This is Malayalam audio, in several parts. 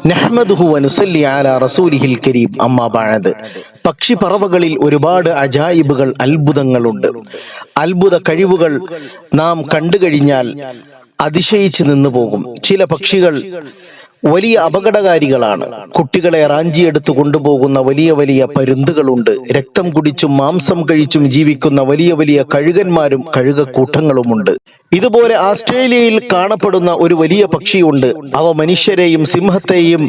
നഹ്മദുഹു വനുസല്ലി അലാ റസൂലിഹിൽ കരീം. അമ്മാ ബഅദ്. പക്ഷിപ്പറവകളിൽ ഒരുപാട് അജായിബുകൾ, അത്ഭുതങ്ങളുണ്ട്. അത്ഭുത കഴിവുകൾ നാം കണ്ടു കഴിഞ്ഞാൽ അതിശയിച്ചു നിന്നു പോകും. ചില പക്ഷികൾ വലിയ അപകടകാരികളാണ്. കുട്ടികളെ റാഞ്ചിയെടുത്ത് കൊണ്ടുപോകുന്ന വലിയ വലിയ പരുന്തുകളുണ്ട്. രക്തം കുടിച്ചും മാംസം കഴിച്ചും ജീവിക്കുന്ന വലിയ വലിയ കഴുകന്മാരും കഴുകക്കൂട്ടങ്ങളുമുണ്ട്. ഇതുപോലെ ആസ്ട്രേലിയയിൽ കാണപ്പെടുന്ന ഒരു വലിയ പക്ഷിയുണ്ട്. അവ മനുഷ്യരെയും സിംഹത്തെയും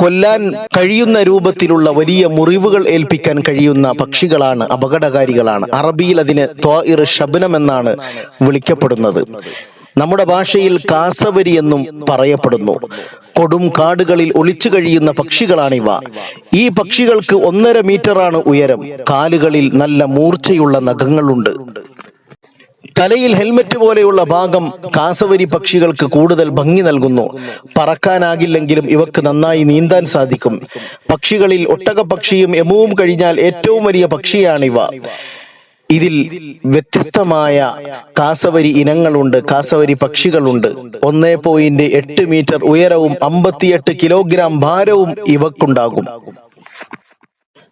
കൊല്ലാൻ കഴിയുന്ന രൂപത്തിലുള്ള വലിയ മുറിവുകൾ ഏൽപ്പിക്കാൻ കഴിയുന്ന പക്ഷികളാണ്, അപകടകാരികളാണ്. അറബിയിൽ അതിന് ത്വാഇർ ശബ്നം എന്നാണ് വിളിക്കപ്പെടുന്നത്. നമ്മുടെ ഭാഷയിൽ കാസവരി എന്നും പറയപ്പെടുന്നു. കൊടും കാടുകളിൽ ഒളിച്ചു കഴിയുന്ന പക്ഷികളാണിവ. ഈ പക്ഷികൾക്ക് 1.5 മീറ്ററാണ് ഉയരം. കാലുകളിൽ നല്ല മൂർച്ചയുള്ള നഖങ്ങളുണ്ട്. തലയിൽ ഹെൽമറ്റ് പോലെയുള്ള ഭാഗം കാസവരി പക്ഷികൾക്ക് കൂടുതൽ ഭംഗി നൽകുന്നു. പറക്കാനാകില്ലെങ്കിലും ഇവക്ക് നന്നായി നീന്താൻ സാധിക്കും. പക്ഷികളിൽ ഒട്ടകപ്പക്ഷിയും എമുവും കഴിഞ്ഞാൽ ഏറ്റവും വലിയ പക്ഷിയാണിവ. ഇതിൽ വ്യത്യസ്തമായ കാസവരി ഇനങ്ങളുണ്ട്, കാസവരി പക്ഷികളുണ്ട്. 1.8 മീറ്റർ ഉയരവും 58 കിലോഗ്രാം ഭാരവും ഇവക്കുണ്ടാകും.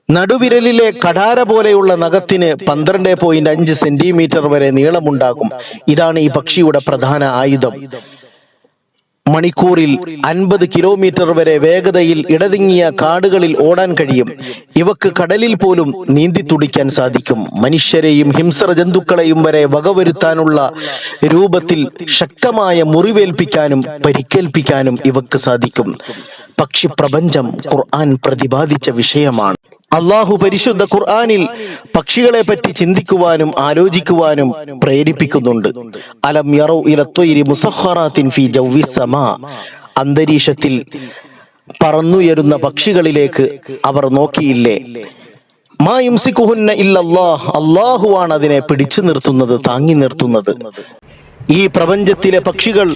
നടുവിരലിലെ കഠാര പോലെയുള്ള നഖത്തിന് 12.5 സെന്റിമീറ്റർ വരെ നീളമുണ്ടാകും. ഇതാണ് ഈ പക്ഷിയുടെ പ്രധാന ആയുധം. മണിക്കൂറിൽ 50 കിലോമീറ്റർ വരെ വേഗതയിൽ ഇടതിങ്ങിയ കാടുകളിൽ ഓടാൻ കഴിയും. ഇവക്ക് കടലിൽ പോലും നീന്തി തുടിക്കാൻ സാധിക്കും. മനുഷ്യരെയും ഹിംസ്ര ജന്തുക്കളെയും വരെ വകവരുത്താനുള്ള രൂപത്തിൽ ശക്തമായ മുറിവേൽപ്പിക്കാനും പരിക്കേൽപ്പിക്കാനും ഇവക്ക് സാധിക്കും. പക്ഷി പ്രപഞ്ചം ഖുർആൻ പ്രതിപാദിച്ച വിഷയമാണ്. അള്ളാഹു പരിശുദ്ധ ഖുർആനിൽ പക്ഷികളെ പറ്റി ചിന്തിക്കുവാനും ആലോചിക്കുവാനും പ്രേരിപ്പിക്കുന്നുണ്ട്. അലം യറൗ ഇല ത്വയ്രി മുസഖറാത്തിൻ ഫീ ജൗവിസ് സമാ. അന്തരീക്ഷത്തിൽ പറന്നുയരുന്ന പക്ഷികളിലേക്ക് അവർ നോക്കിയില്ലേ? മാ യുംസികുഹുന്ന ഇല്ലല്ലാഹ്. അള്ളാഹുവാണ് അതിനെ പിടിച്ചു നിർത്തുന്നത്, താങ്ങി നിർത്തുന്നത്. ഈ പ്രപഞ്ചത്തിലെ പക്ഷികൾ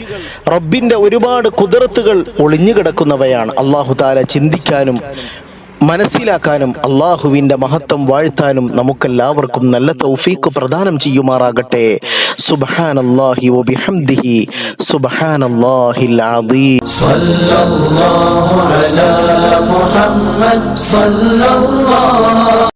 റബ്ബിന്റെ ഒരുപാട് കുദറത്തുകൾ ഒളിഞ്ഞുകിടക്കുന്നവയാണ്. അള്ളാഹു തആല ചിന്തിക്കാനും മനസ്സിലാക്കാനും അള്ളാഹുവിന്റെ മഹത്വം വാഴ്ത്താനും നമുക്കെല്ലാവർക്കും നല്ല തൗഫീഖ് പ്രദാനം ചെയ്യുമാറാകട്ടെ. സുബ്ഹാനല്ലാഹി വബിഹംദിഹി സുബ്ഹാനല്ലാഹിൽ അദീം. സ്വല്ലല്ലാഹു അലാ മുഹമ്മദ് സ്വല്ലല്ലാഹു